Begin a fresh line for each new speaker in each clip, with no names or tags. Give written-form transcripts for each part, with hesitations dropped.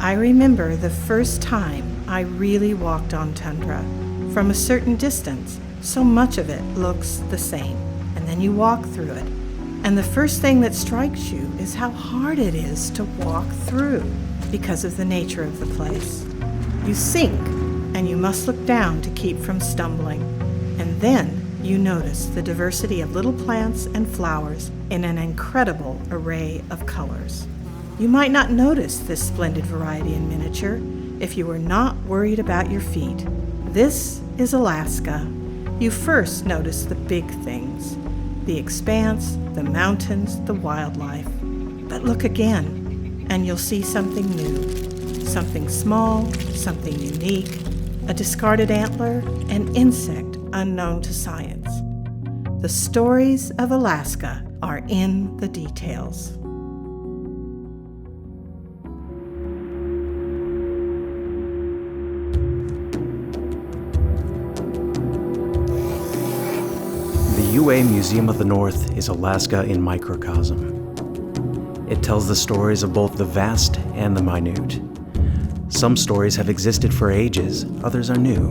I remember the first time I really walked on tundra. From a certain distance, so much of it looks the same, and then you walk through it. And the first thing that strikes you is how hard it is to walk through because of the nature of the place. You sink, and you must look down to keep from stumbling. And then you notice the diversity of little plants and flowers in an incredible array of colors. You might not notice this splendid variety in miniature if you were not worried about your feet. This is Alaska. You first notice the big things, the expanse, the mountains, the wildlife. But look again, and you'll see something new, something small, something unique, a discarded antler, an insect unknown to science. The stories of Alaska are in the details.
The UA Museum of the North is Alaska in microcosm. It tells the stories of both the vast and the minute. Some stories have existed for ages, others are new.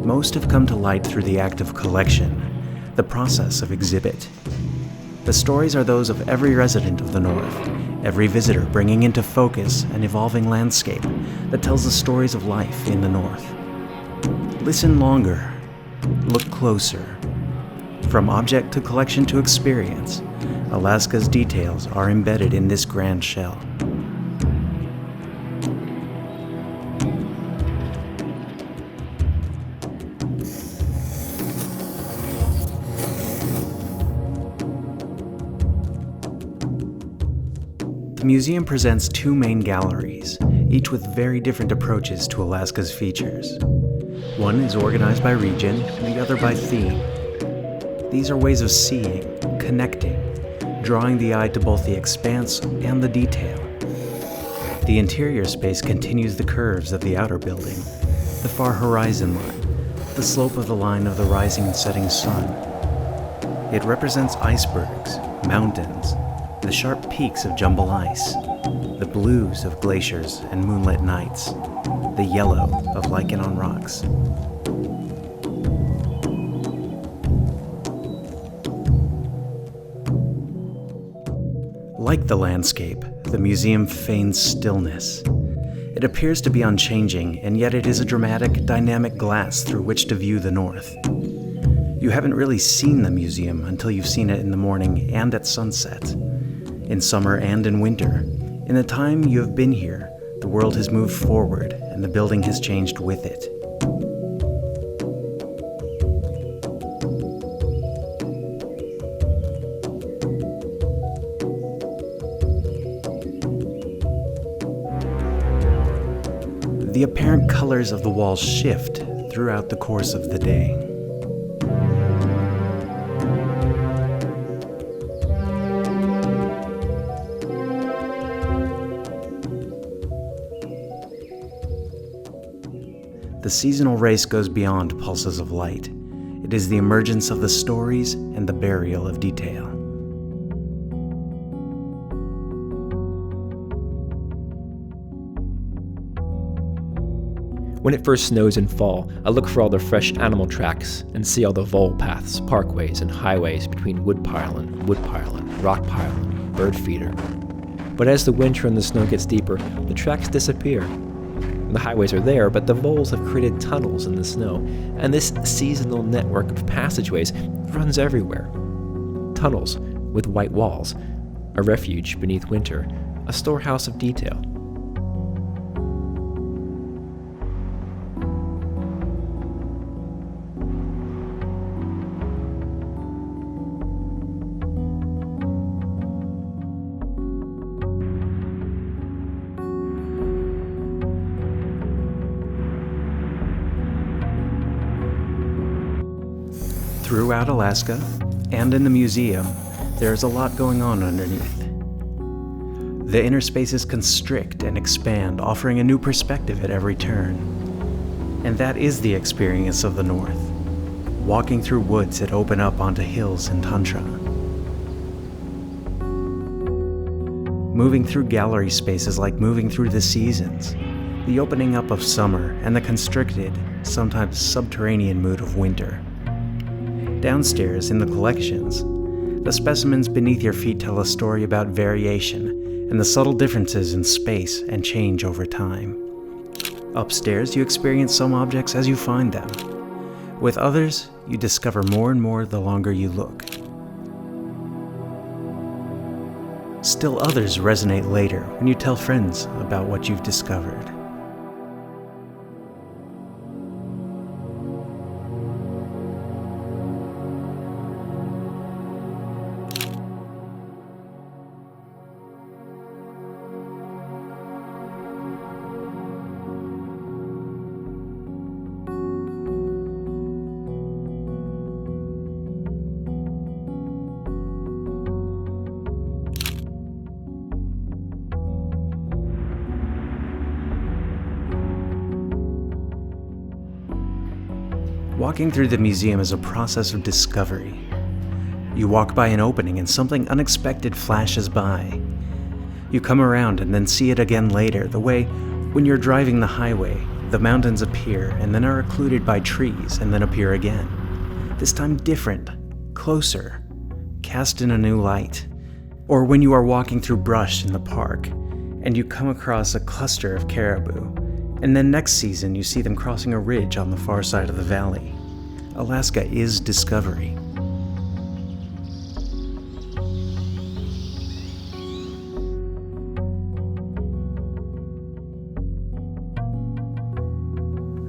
Most have come to light through the act of collection, the process of exhibit. The stories are those of every resident of the North, every visitor bringing into focus an evolving landscape that tells the stories of life in the North. Listen longer, look closer. From object to collection to experience, Alaska's details are embedded in this grand shell. The museum presents two main galleries, each with very different approaches to Alaska's features. One is organized by region, the other by theme. These are ways of seeing, connecting, drawing the eye to both the expanse and the detail. The interior space continues the curves of the outer building, the far horizon line, the slope of the line of the rising and setting sun. It represents icebergs, mountains, the sharp peaks of jumble ice, the blues of glaciers and moonlit nights, the yellow of lichen on rocks. Like the landscape, the museum feigns stillness. It appears to be unchanging, and yet it is a dramatic, dynamic glass through which to view the North. You haven't really seen the museum until you've seen it in the morning and at sunset, in summer and in winter. In the time you have been here, the world has moved forward, and the building has changed with it. The apparent colors of the walls shift throughout the course of the day. The seasonal race goes beyond pulses of light. It is the emergence of the stories and the burial of detail.
When it first snows in fall, I look for all the fresh animal tracks and see all the vole paths, parkways, and highways between woodpile and rock pile and bird feeder. But as the winter and the snow gets deeper, the tracks disappear. The highways are there, but the voles have created tunnels in the snow, and this seasonal network of passageways runs everywhere. Tunnels with white walls, a refuge beneath winter, a storehouse of detail.
Throughout Alaska, and in the museum, there is a lot going on underneath. The inner spaces constrict and expand, offering a new perspective at every turn. And that is the experience of the North, walking through woods that open up onto hills and tundra. Moving through gallery space is like moving through the seasons, the opening up of summer and the constricted, sometimes subterranean mood of winter. Downstairs in the collections, the specimens beneath your feet tell a story about variation and the subtle differences in space and change over time. Upstairs, you experience some objects as you find them. With others, you discover more and more the longer you look. Still others resonate later when you tell friends about what you've discovered. Walking through the museum is a process of discovery. You walk by an opening and something unexpected flashes by. You come around and then see it again later, the way when you're driving the highway, the mountains appear and then are occluded by trees and then appear again. This time different, closer, cast in a new light. Or when you are walking through brush in the park and you come across a cluster of caribou, and then next season you see them crossing a ridge on the far side of the valley. Alaska is discovery.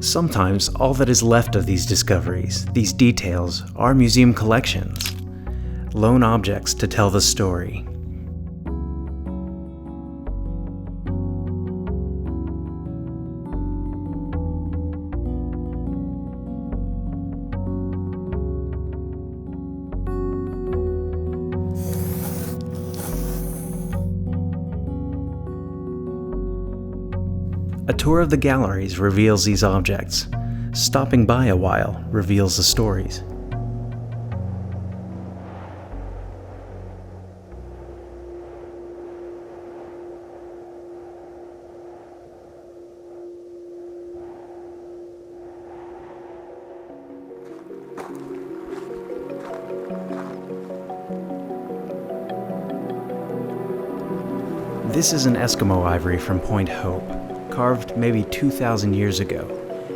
Sometimes all that is left of these discoveries, these details, are museum collections, lone objects to tell the story. A tour of the galleries reveals these objects. Stopping by a while reveals the stories. This is an Eskimo ivory from Point Hope, carved maybe 2,000 years ago,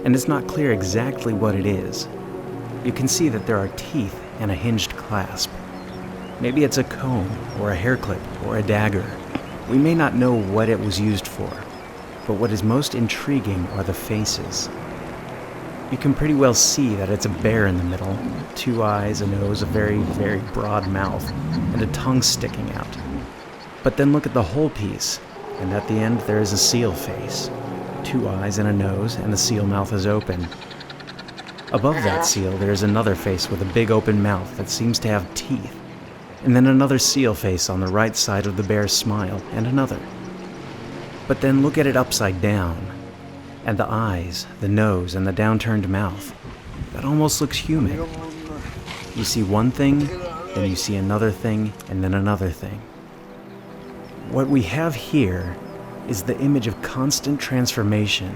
and it's not clear exactly what it is. You can see that there are teeth and a hinged clasp. Maybe it's a comb, or a hair clip, or a dagger. We may not know what it was used for, but what is most intriguing are the faces. You can pretty well see that it's a bear in the middle, 2 eyes, a nose, a very, very broad mouth, and a tongue sticking out. But then look at the whole piece, and at the end there is a seal face, 2 eyes and a nose, and the seal mouth is open. Above that seal there is another face with a big open mouth that seems to have teeth, and then another seal face on the right side of the bear's smile, and another. But then look at it upside down, and the eyes, the nose, and the downturned mouth. That almost looks human. You see one thing, then you see another thing, and then another thing. What we have here is the image of constant transformation,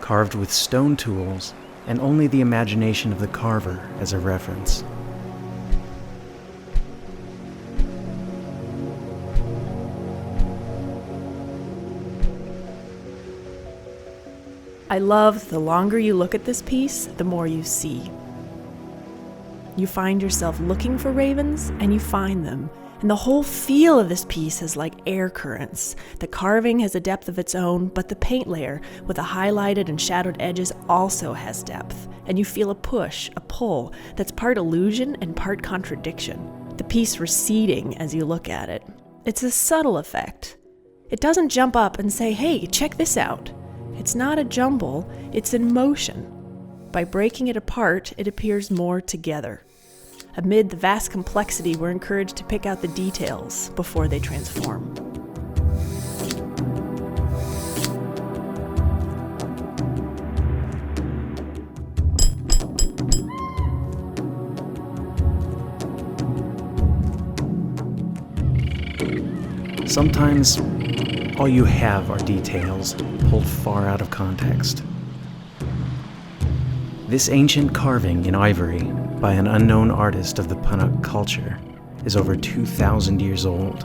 carved with stone tools and only the imagination of the carver as a reference.
I love the longer you look at this piece, the more you see. You find yourself looking for ravens, and you find them. And the whole feel of this piece is like air currents. The carving has a depth of its own, but the paint layer with the highlighted and shadowed edges also has depth. And you feel a push, a pull, that's part illusion and part contradiction. The piece receding as you look at it. It's a subtle effect. It doesn't jump up and say, hey, check this out. It's not a jumble, it's in motion. By breaking it apart, it appears more together. Amid the vast complexity, we're encouraged to pick out the details before they transform.
Sometimes, all you have are details pulled far out of context. This ancient carving in ivory by an unknown artist of the Punuk culture is over 2,000 years old.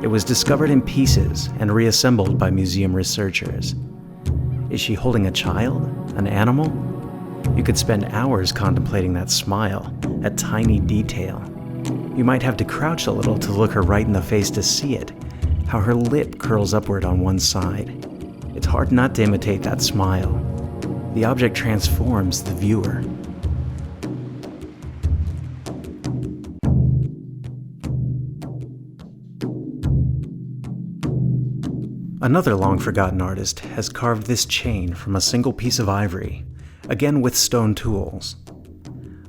It was discovered in pieces and reassembled by museum researchers. Is she holding a child? An animal? You could spend hours contemplating that smile, that tiny detail. You might have to crouch a little to look her right in the face to see it, how her lip curls upward on one side. It's hard not to imitate that smile. The object transforms the viewer. Another long-forgotten artist has carved this chain from a single piece of ivory, again with stone tools.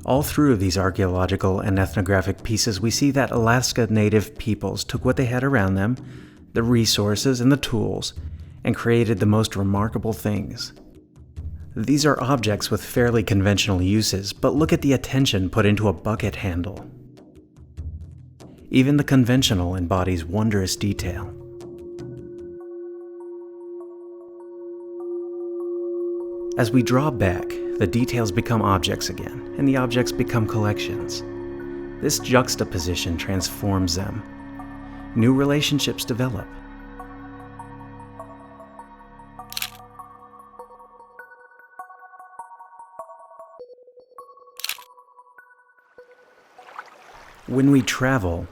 All through these archaeological and ethnographic pieces, we see that Alaska Native peoples took what they had around them, the resources and the tools, and created the most remarkable things. These are objects with fairly conventional uses, but look at the attention put into a bucket handle. Even the conventional embodies wondrous detail. As we draw back, the details become objects again, and the objects become collections. This juxtaposition transforms them. New relationships develop. When we travel,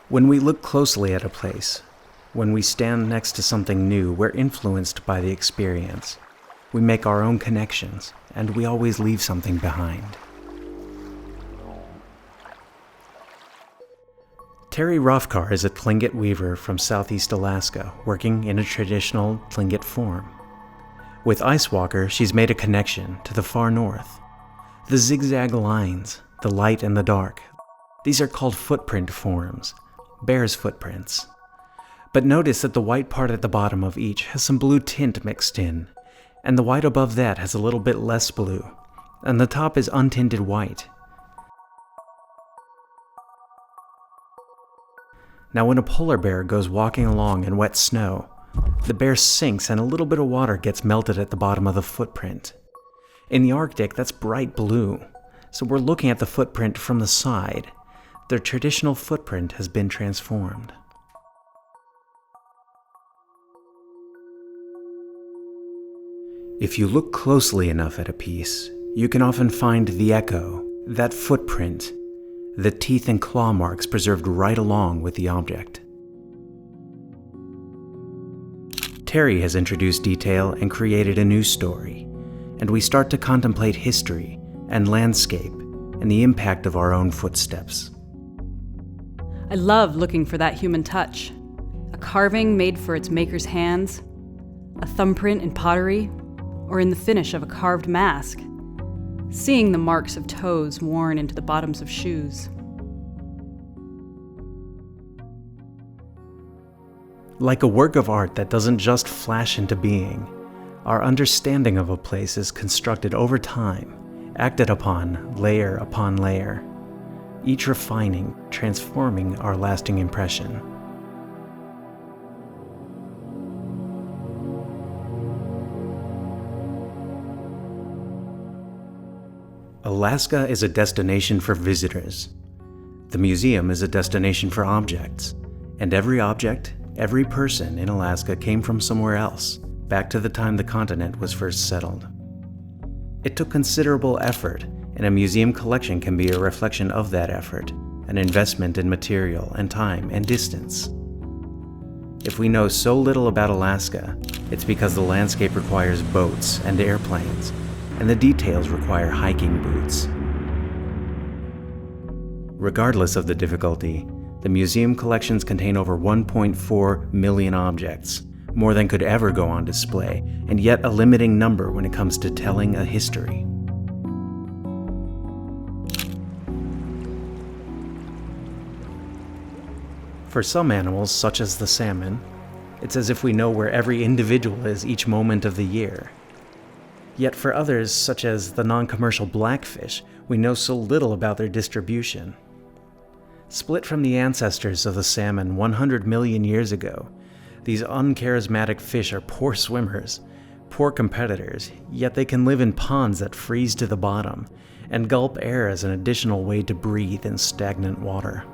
when we look closely at a place, when we stand next to something new, we're influenced by the experience. We make our own connections, and we always leave something behind. Terry Rothkar is a Tlingit weaver from southeast Alaska, working in a traditional Tlingit form. With Icewalker, she's made a connection to the far north. The zigzag lines, the light and the dark, these are called footprint forms, bear's footprints. But notice that the white part at the bottom of each has some blue tint mixed in, and the white above that has a little bit less blue, and the top is untinted white. Now when a polar bear goes walking along in wet snow, the bear sinks and a little bit of water gets melted at the bottom of the footprint. In the Arctic, that's bright blue, so we're looking at the footprint from the side. Their traditional footprint has been transformed. If you look closely enough at a piece, you can often find the echo, that footprint, the teeth and claw marks preserved right along with the object. Terry has introduced detail and created a new story, and we start to contemplate history and landscape and the impact of our own footsteps.
I love looking for that human touch. A carving made for its maker's hands, a thumbprint in pottery, or in the finish of a carved mask, seeing the marks of toes worn into the bottoms of shoes.
Like a work of art that doesn't just flash into being, our understanding of a place is constructed over time, acted upon layer, each refining, transforming our lasting impression. Alaska is a destination for visitors. The museum is a destination for objects, and every object, every person in Alaska came from somewhere else, back to the time the continent was first settled. It took considerable effort, and a museum collection can be a reflection of that effort, an investment in material and time and distance. If we know so little about Alaska, it's because the landscape requires boats and airplanes, and the details require hiking boots. Regardless of the difficulty, the museum collections contain over 1.4 million objects, more than could ever go on display, and yet a limiting number when it comes to telling a history. For some animals, such as the salmon, it's as if we know where every individual is each moment of the year. Yet for others, such as the non-commercial blackfish, we know so little about their distribution. Split from the ancestors of the salmon 100 million years ago, these uncharismatic fish are poor swimmers, poor competitors, yet they can live in ponds that freeze to the bottom and gulp air as an additional way to breathe in stagnant water.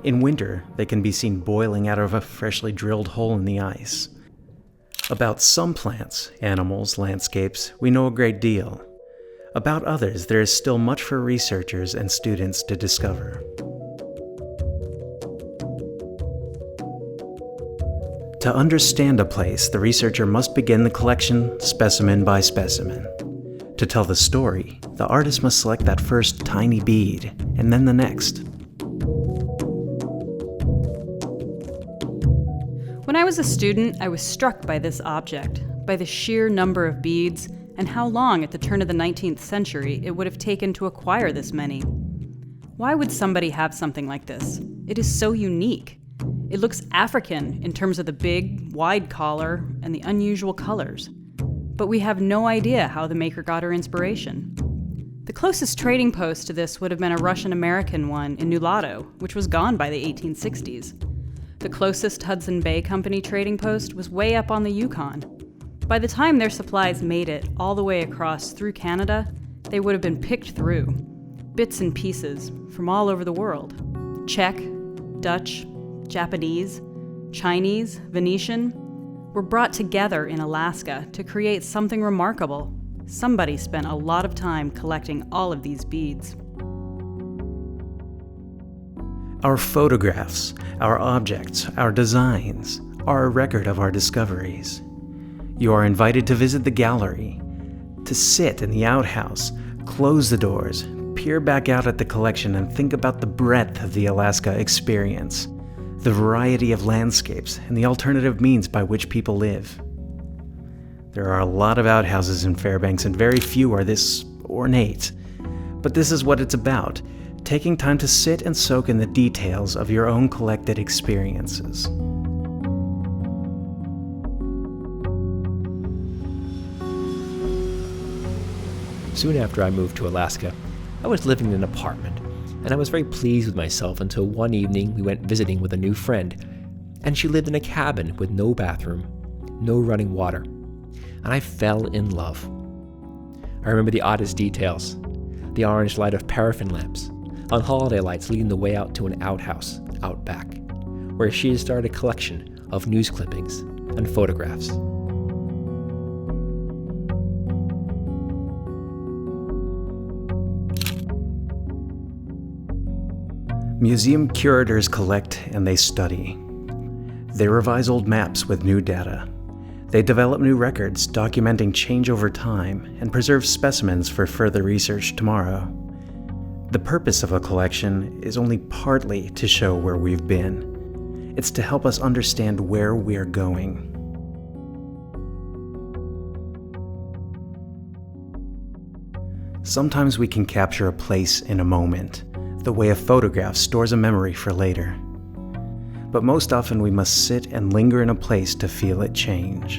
In winter, they can be seen boiling out of a freshly drilled hole in the ice. About some plants, animals, landscapes, we know a great deal. About others, there is still much for researchers and students to discover. To understand a place, the researcher must begin the collection specimen by specimen. To tell the story, the artist must select that first tiny bead, and then the next.
When I was a student, I was struck by this object, by the sheer number of beads, and how long at the turn of the 19th century it would have taken to acquire this many. Why would somebody have something like this? It is so unique. It looks African in terms of the big, wide collar and the unusual colors. But we have no idea how the maker got her inspiration. The closest trading post to this would have been a Russian-American one in Nulato, which was gone by the 1860s. The closest Hudson Bay Company trading post was way up on the Yukon. By the time their supplies made it all the way across through Canada, they would have been picked through, bits and pieces from all over the world. Czech, Dutch, Japanese, Chinese, Venetian, were brought together in Alaska to create something remarkable. Somebody spent a lot of time collecting all of these beads.
Our photographs, our objects, our designs are a record of our discoveries. You are invited to visit the gallery, to sit in the outhouse, close the doors, peer back out at the collection and think about the breadth of the Alaska experience, the variety of landscapes, and the alternative means by which people live. There are a lot of outhouses in Fairbanks and very few are this ornate. But this is what it's about, taking time to sit and soak in the details of your own collected experiences.
Soon after I moved to Alaska, I was living in an apartment, and I was very pleased with myself until one evening we went visiting with a new friend, and she lived in a cabin with no bathroom, no running water, and I fell in love. I remember the oddest details: the orange light of paraffin lamps, on holiday lights leading the way out to an outhouse out back, where she had started a collection of news clippings and photographs.
Museum curators collect and they study. They revise old maps with new data. They develop new records documenting change over time and preserve specimens for further research tomorrow. The purpose of a collection is only partly to show where we've been. It's to help us understand where we're going. Sometimes we can capture a place in a moment, the way a photograph stores a memory for later. But most often we must sit and linger in a place to feel it change.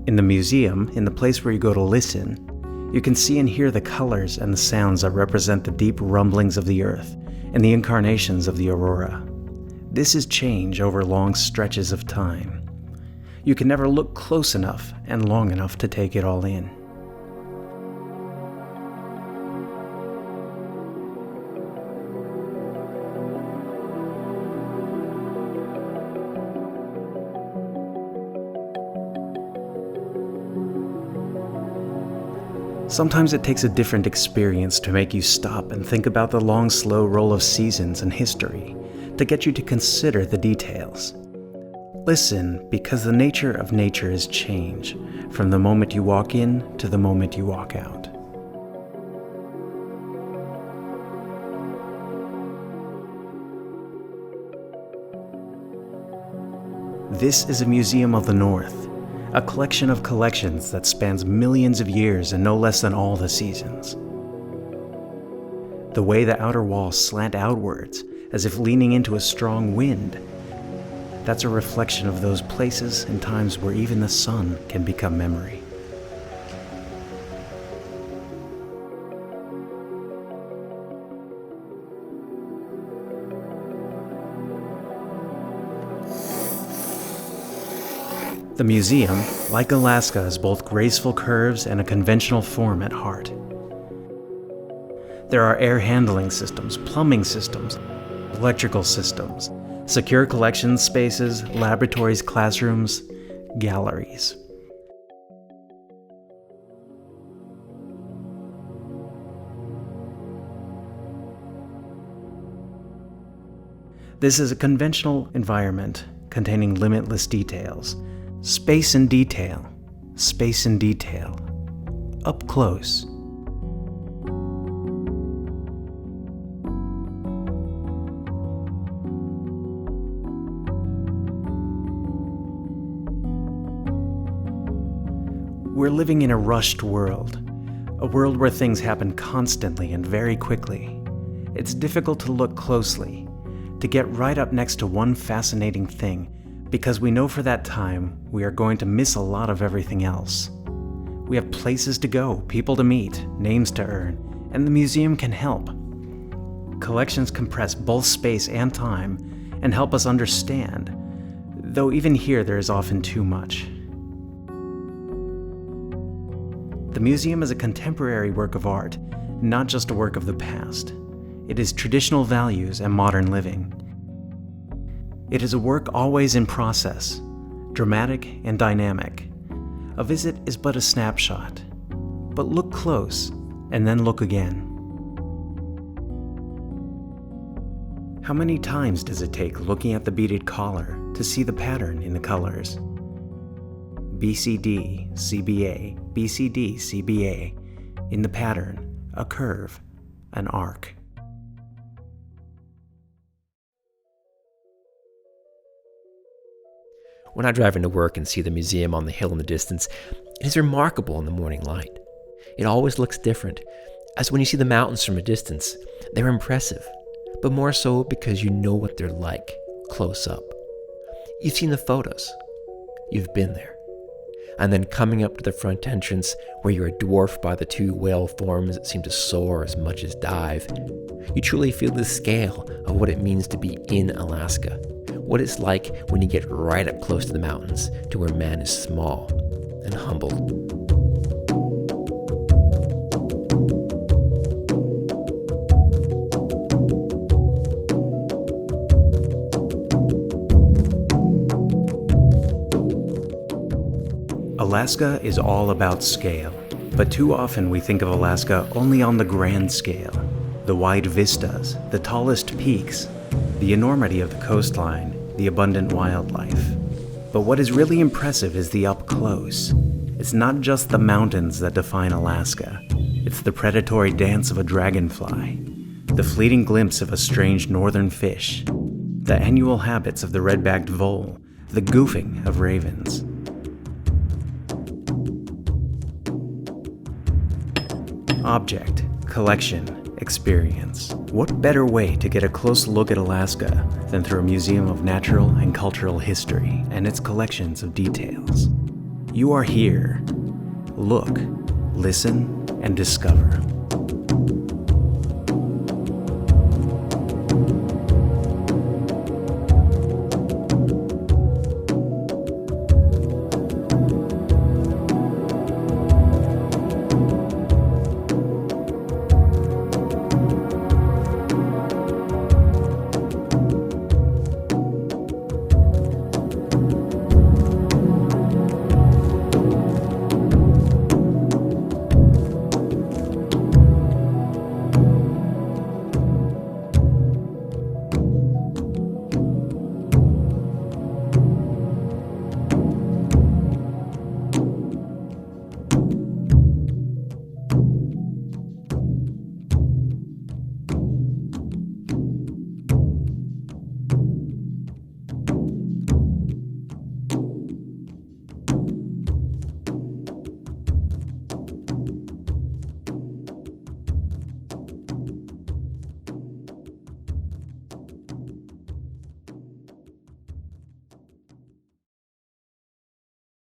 In the museum, in the place where you go to listen, you can see and hear the colors and the sounds that represent the deep rumblings of the earth and the incarnations of the aurora. This is change over long stretches of time. You can never look close enough and long enough to take it all in. Sometimes it takes a different experience to make you stop and think about the long, slow roll of seasons and history, to get you to consider the details. Listen, because the nature of nature is change, from the moment you walk in to the moment you walk out. This is a museum of the North. A collection of collections that spans millions of years and no less than all the seasons. The way the outer walls slant outwards, as if leaning into a strong wind, that's a reflection of those places and times where even the sun can become memory. The museum, like Alaska, has both graceful curves and a conventional form at heart. There are air handling systems, plumbing systems, electrical systems, secure collection spaces, laboratories, classrooms, galleries. This is a conventional environment containing limitless details. Space in detail, space in detail, up close. We're living in a rushed world, a world where things happen constantly and very quickly. It's difficult to look closely, to get right up next to one fascinating thing, because we know for that time we are going to miss a lot of everything else. We have places to go, people to meet, names to earn, and the museum can help. Collections compress both space and time and help us understand, though even here there is often too much. The museum is a contemporary work of art, not just a work of the past. It is traditional values and modern living. It is a work always in process, dramatic and dynamic. A visit is but a snapshot, but look close and then look again. How many times does it take looking at the beaded collar to see the pattern in the colors? BCD, CBA, BCD, CBA, in the pattern, a curve, an arc.
When I drive into work and see the museum on the hill in the distance, it is remarkable in the morning light. It always looks different, as when you see the mountains from a distance, they're impressive, but more so because you know what they're like, close up. You've seen the photos. You've been there. And then coming up to the front entrance, where you are dwarfed by the two whale forms that seem to soar as much as dive, you truly feel the scale of what it means to be in Alaska, what it's like when you get right up close to the mountains, to where man is small and humble.
Alaska is all about scale, but too often we think of Alaska only on the grand scale. The wide vistas, the tallest peaks, the enormity of the coastline, the abundant wildlife. But what is really impressive is the up close. It's not just the mountains that define Alaska. It's the predatory dance of a dragonfly, the fleeting glimpse of a strange northern fish, the annual habits of the red-backed vole, the goofing of ravens. Object, collection, experience. What better way to get a close look at Alaska than through a museum of natural and cultural history and its collections of details? You are here. Look, listen, and discover.